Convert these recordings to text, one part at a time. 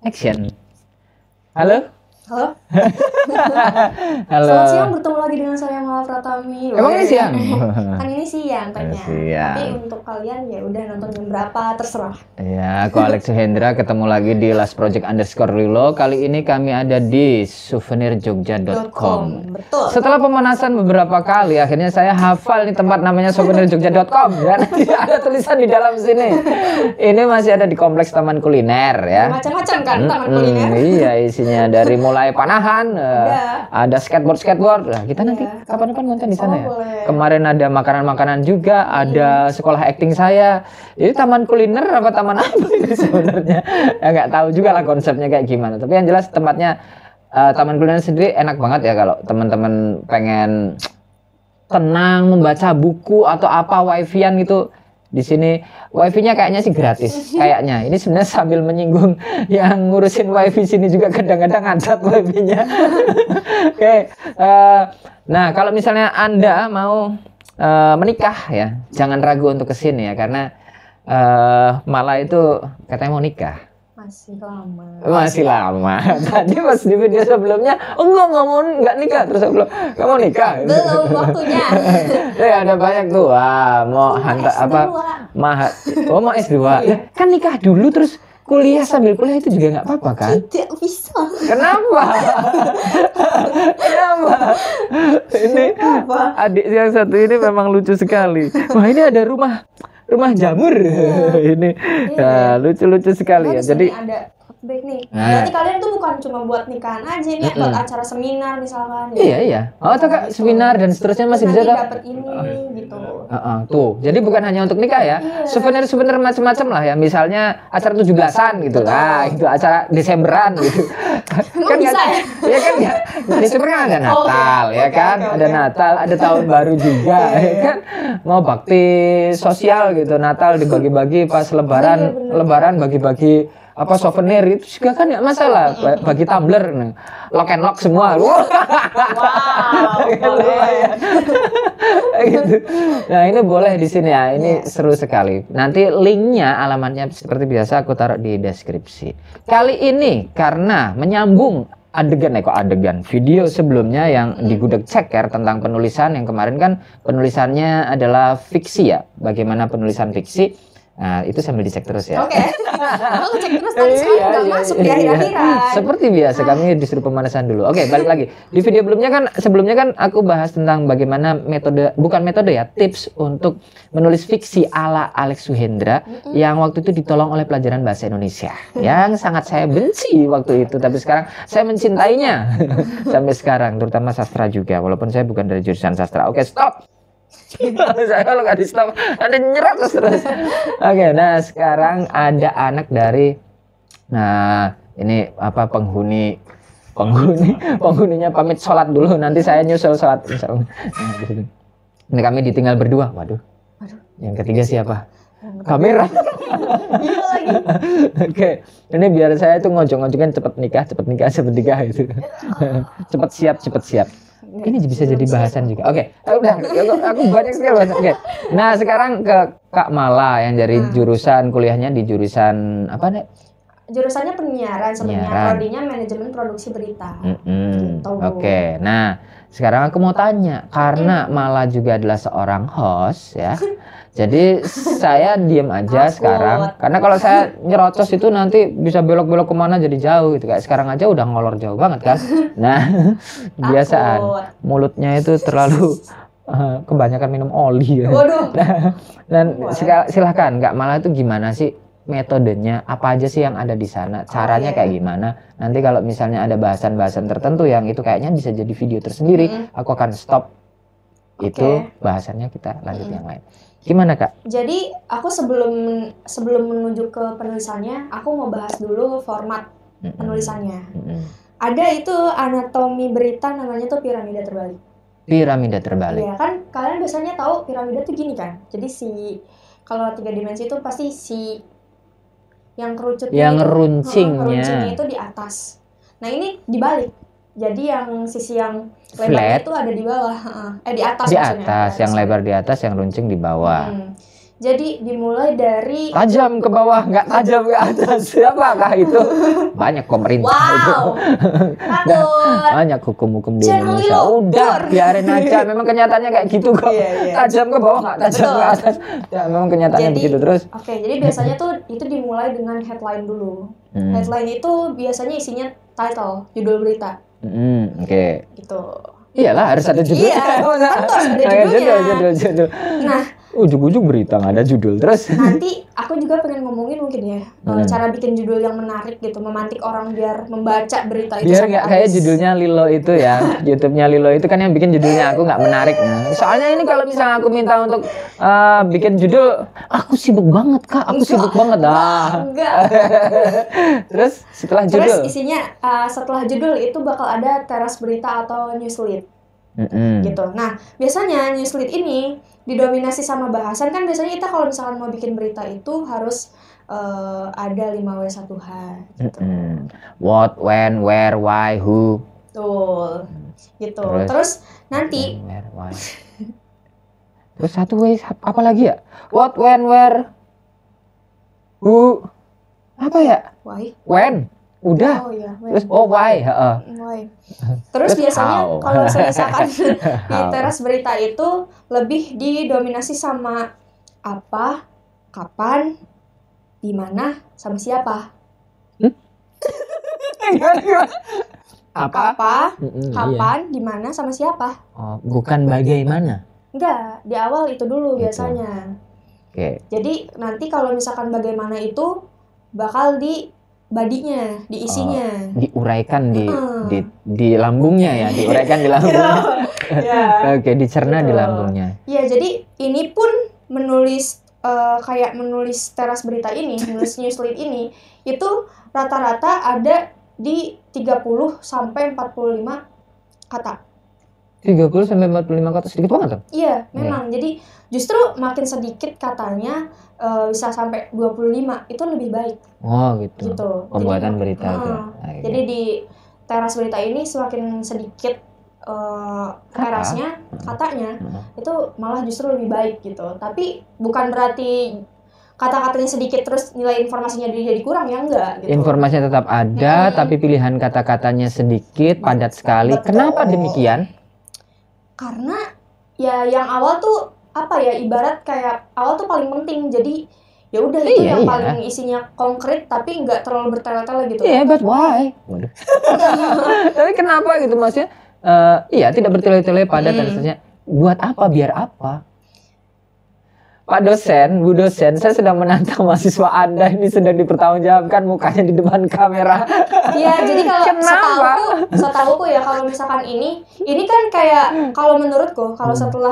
Action. Halo? Halo. Halo. Selamat siang, bertemu lagi dengan saya Mala Pratami. Emang ini siang? Kan ini siang tanya. Siang. Tapi untuk kalian ya udah nonton jam berapa terserah. Ya, aku Alex Suhendra ketemu lagi di lastproject_Lilo. Kali ini kami ada di souvenirjogja.com. Betul. Setelah pemanasan beberapa kali, akhirnya saya hafal nih tempat namanya souvenirjogja.com. Dan ada tulisan di dalam sini. Ini masih ada di kompleks Taman Kuliner ya. Macam-macam kan taman kuliner. Iya, isinya dari mulai panahan, ada skateboard. Nah, kita nanti kapan-kapan nonton di sana ya. Boleh. Kemarin ada makanan-makanan juga, ada sekolah acting saya. Ini taman kuliner apa taman apa ini sebenarnya? Ya nggak tahu juga lah konsepnya kayak gimana. Tapi yang jelas tempatnya taman kuliner sendiri enak banget ya kalau teman-teman pengen tenang membaca buku atau apa wifi-an gitu. Di sini wifi-nya kayaknya sih gratis kayaknya. Ini sebenarnya sambil menyinggung yang ngurusin wifi sini juga kadang-kadang ngacat wifi-nya. Oke. Nah, kalau misalnya Anda mau menikah ya, jangan ragu untuk kesini ya karena Mala itu katanya mau nikah. Masih lama. Tadi pas di video sebelumnya, nggak nikah. Terus aku bilang, nggak mau nikah. Belum waktunya. Ya ada banyak tuh. Mau hantar apa? Mau S2. Ya, kan nikah dulu terus kuliah sambil kuliah itu juga nggak apa-apa kan? Tidak bisa. Kenapa? Kenapa? Ini adik yang satu ini memang lucu sekali. Wah, ini ada rumah jamur. Ini ya, lucu-lucu sekali ya. Jadi ada baik nih. Berarti kalian tuh bukan cuma buat nikahan aja nih, buat acara seminar misalkan. Iya. Oh, atau Kak, seminar dan seterusnya masih bisa dapat ini gitu. Tuh. Jadi bukan hanya untuk nikah ya. Souvenir macam-macam lah ya. Misalnya acara 17-an gitu. Nah, itu acara Desemberan gitu. Kan bisa ya? Ya kan ya. Desember kan ada Natal ya kan. Ada Natal, ada tahun baru juga ya kan. Mau bakti sosial gitu. Natal dibagi-bagi pas Lebaran bagi-bagi apa souvenir itu juga kan nggak masalah, bagi tumbler, lock and lock semua. Wow. Gitu. Nah ini boleh di sini ya, ini seru sekali. Nanti linknya, alamatnya seperti biasa aku taruh di deskripsi. Kali ini karena menyambung adegan video sebelumnya yang di Gudeg Ceker tentang penulisan yang kemarin kan penulisannya adalah fiksi ya, bagaimana penulisan fiksi. Nah, itu sambil dicek terus ya. Oke. Aku cek terus tadi saya nggak masuk di akhir-akhiran. Seperti biasa kami disuruh pemanasan dulu. Oke, balik lagi. Di video sebelumnya kan aku bahas tentang bagaimana tips untuk menulis fiksi ala Alex Suhendra yang waktu itu ditolong oleh pelajaran bahasa Indonesia. Yang sangat saya benci waktu itu, tapi sekarang saya mencintainya sampai sekarang, terutama sastra juga, walaupun saya bukan dari jurusan sastra. Oke, stop. Saya kalau nggak di stop ada nyerot terus. Oke, nah sekarang ada anak dari, nah ini apa penghuninya pamit sholat dulu, nanti saya nyusul sholat. Ini kami ditinggal berdua. Waduh. Yang ketiga siapa? Kamera. Oke, ini biar saya tuh ngojek-ngojekin cepet nikah gitu. Cepet siap. Ini bisa jadi bahasan juga. Oke, udah. Aku banyak sekali bahasan. Oke. Nah, sekarang ke Kak Mala yang dari jurusan kuliahnya di jurusan apa nih? Jurusannya penyiaran sebenarnya, prodinya manajemen produksi berita. Oke. Nah, sekarang aku mau tanya, karena Mala juga adalah seorang host ya. Jadi saya diem aja sekarang, karena kalau saya nyerocos itu nanti bisa belok-belok kemana jadi jauh gitu. Kayak sekarang aja udah ngolor jauh banget kan. Nah, kebiasaan mulutnya itu terlalu kebanyakan minum oli ya. Waduh. Dan silahkan Kak Mala itu gimana sih metodenya, apa aja sih yang ada di sana, caranya kayak gimana. Nanti kalau misalnya ada bahasan-bahasan tertentu yang itu kayaknya bisa jadi video tersendiri, aku akan stop itu bahasannya, kita lanjut yang lain. Gimana Kak? Jadi aku sebelum menuju ke penulisannya, aku mau bahas dulu format penulisannya. Ada itu anatomi berita namanya tuh piramida terbalik. Piramida terbalik. Iya kan, kalian biasanya tahu piramida tuh gini kan. Jadi kalau 3 dimensi itu pasti yang kerucutnya, yang runcingnya itu di atas. Nah ini dibalik. Jadi yang sisi yang lebar itu ada di bawah, di atas. Di atas, yang lebar di atas, yang runcing di bawah. Jadi dimulai dari tajam ke bawah, nggak tajam ke atas. Siapakah itu? Banyak pemerintah itu. wow, takut. Banyak hukum-hukum di Channel Indonesia. lo, Udah, pur. biarin aja. Memang kenyataannya kayak gitu kok. Iya. Tajam ke bawah, nggak tajam ke Betul. atas. Ya, memang kenyataannya Jadi, begitu terus. Oke, jadi biasanya tuh itu dimulai dengan headline dulu. Headline itu biasanya isinya title, judul berita, Oke. gitu. Iyalah, harus ada judul. Iya, kan harus ada judulnya. Judul. Nah, Ujung-ujung berita nggak ada judul terus. nanti aku juga pengen ngomongin mungkin ya cara bikin judul yang menarik gitu, memantik orang biar membaca berita itu Biar sampai nggak kayak habis. judulnya Lilo itu ya, YouTube-nya Lilo itu kan yang bikin judulnya aku nggak menarik. Nah, soalnya ini kalau misalnya aku minta untuk bikin judul, aku sibuk banget kak, aku sibuk banget Enggak. Terus setelah Terus judul, isinya setelah judul itu bakal ada teras berita atau newslead gitu. Nah, biasanya newslead ini didominasi sama bahasan. Kan biasanya kita kalau misalkan mau bikin berita itu harus ada 5W1H gitu. What, when, where, why, who. Betul. Gitu. Terus nanti When, where, why. Terus satu way apa lagi ya? What, when, where, who. Apa ya? why? When. Udah. Oh iya, Terus why, heeh. why. Terus Terus biasanya how. kalau misalkan di How. teras berita itu lebih didominasi sama apa, kapan, di mana, sama siapa. Apa? Iya. Kapan, di mana, sama siapa. Oh, bukan bagaimana. Enggak, di awal itu dulu Gitu. biasanya. Oke. Jadi nanti kalau misalkan bagaimana itu bakal di badinya, di isinya. Diuraikan di lambungnya ya, diuraikan di lambungnya. Ya. Oke, dicerna di Gitu. lambungnya. Ya, jadi ini pun menulis kayak menulis teras berita ini, menulis newslead ini itu rata-rata ada di 30 sampai 45 kata. 30 sampai 45 kata sedikit banget tuh. Iya, memang. Jadi justru makin sedikit katanya bisa sampai 25 itu lebih baik. Oh, gitu. Gitu. Pembuatan Jadi, berita tuh. Jadi di teras berita ini semakin sedikit terasnya, katanya itu malah justru lebih baik gitu. Tapi bukan berarti kata-katanya sedikit terus nilai informasinya jadi kurang, ya enggak gitu. Informasinya tetap ada, tapi pilihan kata-katanya sedikit, padat sekali. Betul. Kenapa demikian? Karena ya yang awal tuh apa ya, ibarat kayak awal tuh paling penting. Jadi ya udah itu yang paling isinya konkret tapi nggak terlalu bertele-tele gitu. Iya, but why? Waduh. Tapi kenapa gitu maksudnya? Iya, tidak bertele-tele padat dan seterusnya. Buat apa? Biar apa? Pak dosen, Bu dosen, saya sedang menantang mahasiswa Anda ini sedang dipertanggungjawabkan mukanya di depan kamera. Iya, jadi kalau setahuku ya kalau misalkan ini kan kayak kalau menurutku kalau setelah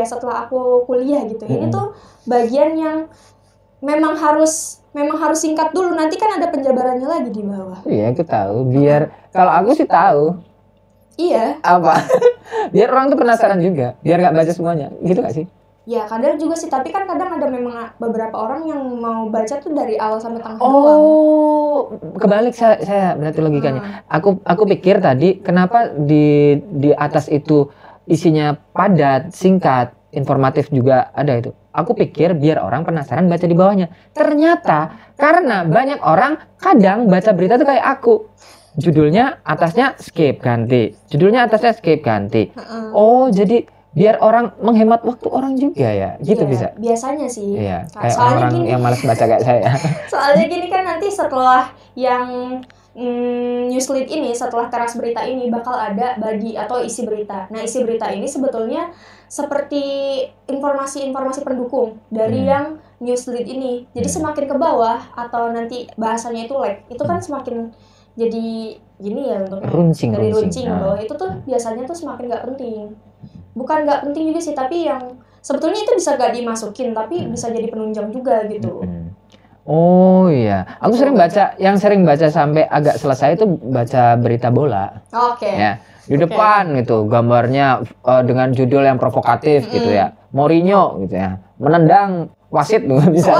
setelah aku kuliah gitu, ini tuh bagian yang memang harus singkat dulu, nanti kan ada penjabarannya lagi di bawah. Iya, aku tahu. Biar kalau aku sih tahu. Iya. Apa? Biar orang tuh penasaran juga, biar nggak baca semuanya. Gitu nggak sih? Ya kadang juga sih, tapi kan kadang ada memang beberapa orang yang mau baca tuh dari awal sampai tengah doang. Oh, kebalik saya berarti logikanya. Aku pikir tadi kenapa di atas itu isinya padat, singkat, informatif juga ada itu. Aku pikir biar orang penasaran baca di bawahnya. Ternyata karena banyak orang kadang baca berita tuh kayak aku. Judulnya atasnya skip ganti. Judulnya atasnya skip ganti. Oh, jadi biar orang menghemat waktu orang juga ya, gitu ya, bisa. Biasanya sih. Iya, kayak orang yang malas baca kayak saya. Soalnya gini kan nanti setelah yang newslead ini, setelah teras berita ini bakal ada body atau isi berita. Nah, isi berita ini sebetulnya seperti informasi-informasi pendukung dari yang newslead ini. Jadi semakin ke bawah atau nanti bahasanya itu itu kan semakin jadi gini ya untuknya. Runcing ke bawah itu tuh biasanya tuh semakin nggak penting. Bukan nggak penting juga sih, tapi yang sebetulnya itu bisa gak dimasukin, tapi bisa jadi penunjang juga gitu. Oh iya, aku sering baca sampai agak selesai itu baca berita bola. Oke. Ya, di depan gitu, gambarnya dengan judul yang provokatif gitu ya, Mourinho gitu ya, menendang wasit tuh bisa.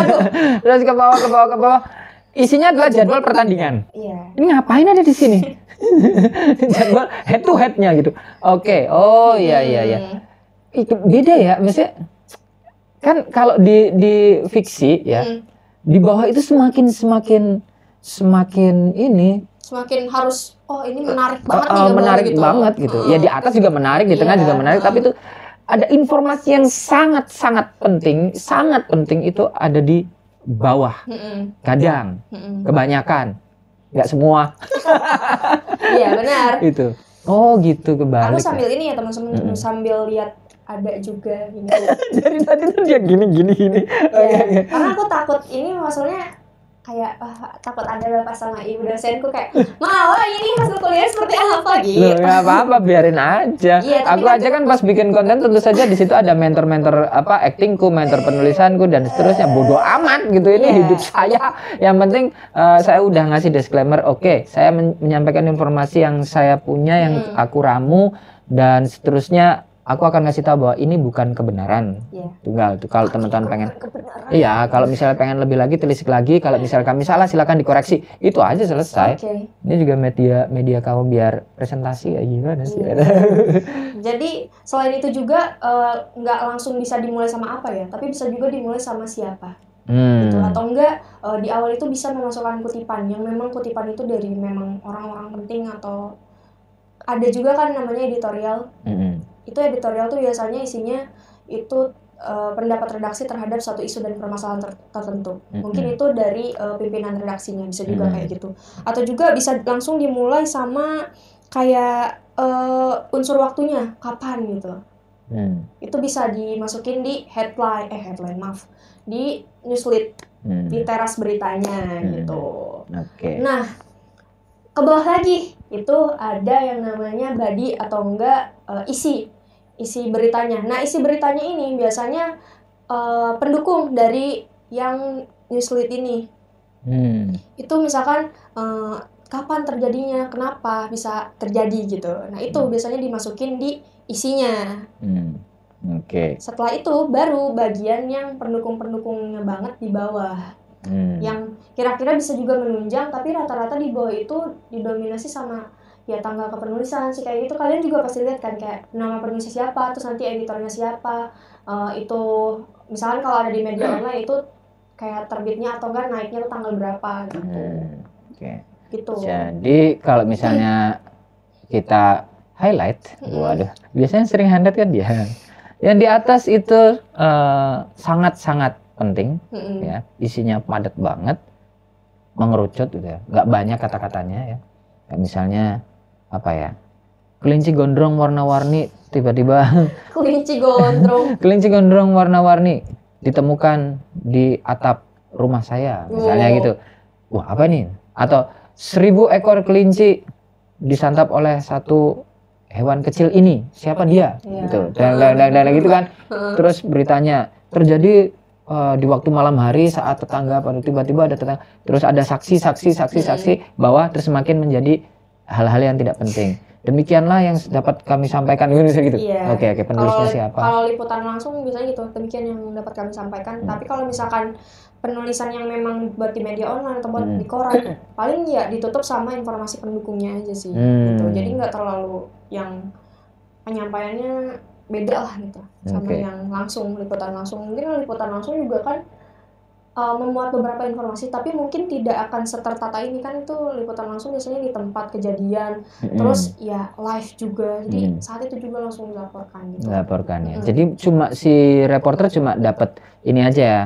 Terus ke bawah, isinya adalah jadwal pertandingan. Iya. Ini ngapain ada di sini? Jadwal head to headnya gitu. Oke. Oh iya. Itu beda ya, maksudnya kan kalau di fiksi ya, di bawah itu semakin ini semakin harus ini menarik banget nih menarik gitu. banget gitu. Ya di atas juga menarik, di tengah juga menarik, tapi itu ada informasi yang sangat penting itu ada di bawah. Kadang, kebanyakan, nggak semua. Iya benar. Itu. Oh gitu, kebalik. Aku sambil ini ya teman-teman, sambil lihat ada juga gitu. Jadi tadi tuh dia gini. Ya, karena aku takut ini maksudnya kayak takut ada pas sama ibu dosenku kayak malah ini hasil kuliah seperti apa gitu. Loh, nggak apa-apa, biarin aja. Iya, aku aja kan pas bikin konten tentu saja di situ ada mentor aktingku, mentor penulisanku dan seterusnya. Bodoh amat gitu, ini hidup saya. Yang penting saya udah ngasih disclaimer. Oke, saya menyampaikan informasi yang saya punya, yang aku ramu dan seterusnya. Aku akan ngasih tahu bahwa ini bukan kebenaran. Tunggal tuh kalau teman-teman pengen. Iya, kalau misalnya pengen lebih lagi, telisik lagi. Kalau misalnya kami salah, silakan dikoreksi. Itu aja selesai. Ini juga media kamu biar presentasi kayak gimana sih? Jadi selain itu juga nggak langsung bisa dimulai sama apa ya, tapi bisa juga dimulai sama siapa. Gitu. Atau enggak di awal itu bisa memasukkan kutipan yang memang kutipan itu dari memang orang-orang penting, atau ada juga kan namanya editorial. Itu editorial tuh biasanya isinya itu pendapat redaksi terhadap suatu isu dan permasalahan tertentu. Mungkin itu dari pimpinan redaksinya, bisa juga kayak gitu. Atau juga bisa langsung dimulai sama kayak unsur waktunya, kapan gitu. Itu bisa dimasukin di headline di newslead, di teras beritanya gitu. Nah, ke bawah lagi itu ada yang namanya body atau enggak isi beritanya. Nah, isi beritanya ini biasanya pendukung dari yang newslead ini. Itu misalkan kapan terjadinya, kenapa bisa terjadi gitu. Nah, itu biasanya dimasukin di isinya. Setelah itu baru bagian yang pendukung-pendukungnya banget di bawah. Yang kira-kira bisa juga menunjang, tapi rata-rata di bawah itu didominasi sama ya tanggal kepenulisan sih kayak gitu. Kalian juga pasti lihat kan kayak nama penulisnya siapa, terus nanti editornya siapa. Itu misalkan kalau ada di media online itu kayak terbitnya atau enggak naiknya tuh tanggal berapa gitu. Gitu. Jadi kalau misalnya kita highlight, waduh, biasanya sering highlight kan dia. Yang di atas itu sangat-sangat penting, ya, isinya padat banget, mengerucut gitu ya, nggak banyak kata-katanya ya. Kayak misalnya apa ya, kelinci gondrong warna-warni tiba-tiba kelinci gondrong warna-warni ditemukan di atap rumah saya, misalnya gitu. Wah, apa nih? Atau 1000 ekor kelinci disantap oleh satu hewan kecil ini, siapa dia? Gitu. Dan gitu kan. Terus beritanya terjadi di waktu malam hari saat tetangga pada tiba-tiba ada tetangga, terus ada saksi bahwa terus semakin menjadi hal-hal yang tidak penting. Demikianlah yang dapat kami sampaikan gitu. Oke, penulisnya siapa? Kalau liputan langsung biasanya gitu, demikian yang dapat kami sampaikan. Tapi kalau misalkan penulisan yang memang buat di media online atau buat di koran, paling ya ditutup sama informasi pendukungnya aja sih. Gitu. Jadi nggak terlalu yang penyampaiannya beda lah gitu sama yang langsung, liputan langsung. Mungkin liputan langsung juga kan memuat beberapa informasi, tapi mungkin tidak akan setertata ini kan. Itu liputan langsung biasanya di tempat kejadian, terus ya live juga, jadi saat itu juga langsung dilaporkan gitu. Ya. Jadi cuma si reporter cuma dapat ini aja ya,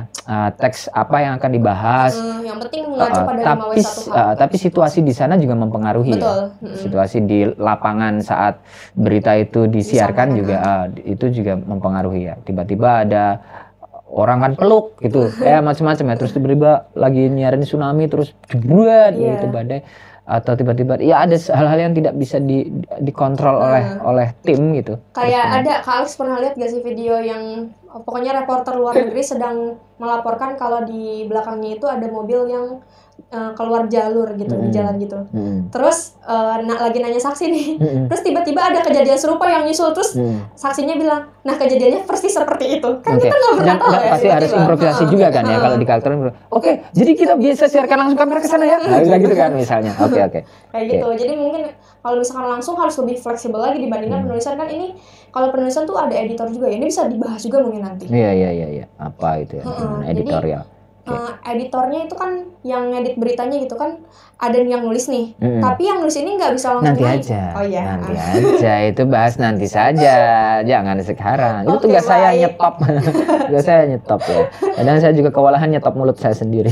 teks apa yang akan dibahas. Yang penting mengacu pada 5W1H. Tapi situasi di sana juga mempengaruhi. Betul. Ya. Situasi di lapangan saat berita itu disiarkan juga itu juga mempengaruhi ya. Tiba-tiba ada orang kan peluk gitu, macam-macam ya. Terus tiba-tiba lagi nyiarin tsunami, terus jebret gitu badai, atau tiba-tiba ya ada hal-hal yang tidak bisa dikontrol oleh tim gitu. Kayak ada, Kak Alex pernah lihat gak sih video yang pokoknya reporter luar negeri sedang melaporkan kalau di belakangnya itu ada mobil yang keluar jalur gitu di jalan gitu. Terus lagi nanya saksi nih. Terus tiba-tiba ada kejadian serupa yang nyusul, terus saksinya bilang, nah kejadiannya persis seperti itu. Kan kita nggak pernah tahu ya. Pasti harus improvisasi juga kan ya kalau di karakter. Oke, jadi kita bisa siarkan langsung kamera ke sana ya. Nah, gitu kan misalnya. Oke. Kayak gitu. Jadi mungkin kalau misalkan langsung harus lebih fleksibel lagi dibandingkan penulisan. Kan ini kalau penulisan tuh ada editor juga ya. Ini bisa dibahas juga mungkin nanti. Iya. Apa itu ya? Editorial. Editornya itu kan yang ngedit beritanya gitu kan, ada yang nulis nih, tapi yang nulis ini nggak bisa langsung nanti naik. aja. Oh iya. Nanti aja, itu bahas nanti saja, jangan sekarang. Itu tugas saya nyetop, tugas saya nyetop ya. Kadang saya juga kewalahan nyetop mulut saya sendiri.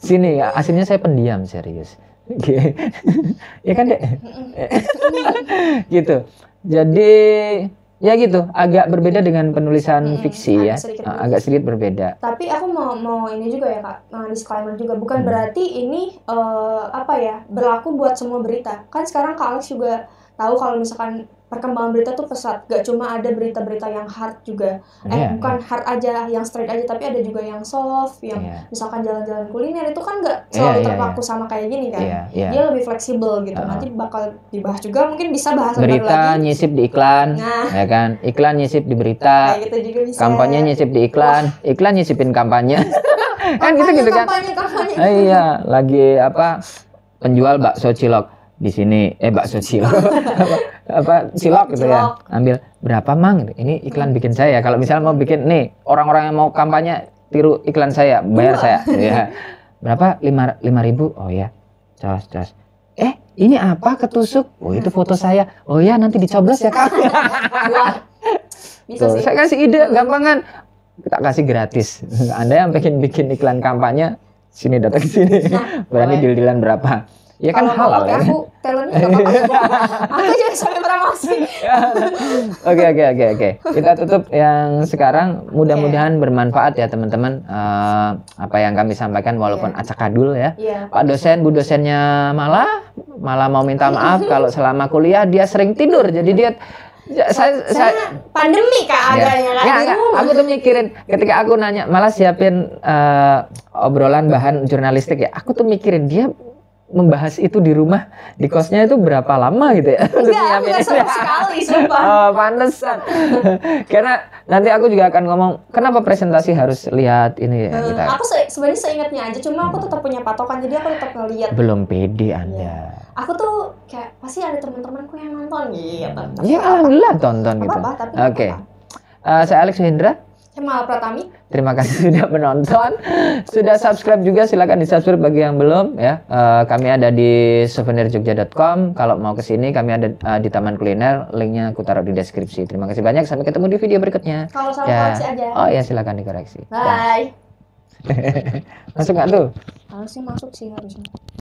Sini, aslinya saya pendiam serius. Ya kan dek, gitu. Jadi ya gitu, agak berbeda dengan penulisan fiksi ya, agak sedikit berbeda. Tapi aku mau ini juga ya kak, disclaimer juga, bukan berarti ini berlaku buat semua berita. Kan sekarang Kak Alex juga tahu kalau misalkan perkembangan berita tuh pesat, gak cuma ada berita-berita yang hard juga, bukan hard aja, yang straight aja, tapi ada juga yang soft, yang misalkan jalan-jalan kuliner itu kan gak selalu terpaku sama kayak gini kan, dia lebih fleksibel gitu. Nanti bakal dibahas juga, mungkin bisa bahas berita lagi. Nyisip di iklan, ya kan, iklan nyisip di berita, kayak gitu juga bisa. Kampanye nyisip di iklan, iklan nyisipin kampanye, kan gitu kan. Kampanye. Iya, lagi penjual bakso cilok di sini, bakso cilok cilok gitu ya, ambil berapa mang, ini iklan bikin saya. Kalau misalnya mau bikin nih, orang-orang yang mau kampanye tiru iklan saya, bayar saya ya, berapa, 5.000, oh ya, cos, ini apa ketusuk, oh itu foto saya, oh ya nanti dicoblos ya kak. Bisa tuh, sih. saya kasih ide gampangan, kita kasih gratis. Anda yang pengen bikin iklan kampanye, sini datang ke sini, berani deal-dealan berapa. Ya kan halal ya. Aku talentnya nggak apa-apa. Aku jangan sampai promosi. Oke. Kita tutup yang sekarang. Mudah-mudahan bermanfaat ya teman-teman. Apa yang kami sampaikan walaupun acak-adul ya. Pak dosen, Bu dosennya malah mau minta maaf kalau selama kuliah dia sering tidur. Jadi dia saya pandemi kak agaknya aku tuh mikirin ketika aku nanya, malah siapin obrolan bahan jurnalistik ya. Aku tuh mikirin dia membahas itu di rumah, di kosnya itu berapa lama gitu ya? Enggak sama sekali, sumpah. Oh, pantesan. Karena nanti aku juga akan ngomong, kenapa presentasi harus lihat ini ya? Kita. Aku sebenarnya seingatnya aja, cuma aku tetap punya patokan, jadi aku tetap ngeliat. Belum pede Anda. Aku tuh kayak, pasti ada teman-temanku yang nonton gitu. Ya alhamdulillah tonton gitu. Oke. Saya Alex Hendra. Mal Pratami. Terima kasih sudah menonton, sudah subscribe juga, silakan di subscribe bagi yang belum ya. Kami ada di souvenirjogja.com. Kalau mau kesini kami ada di Taman Kuliner, linknya aku taruh di deskripsi. Terima kasih banyak, sampai ketemu di video berikutnya. Kalau salah koreksi aja. Oh ya silakan dikoreksi. Bye. Masuk nggak tuh? Harusnya masuk sih harusnya.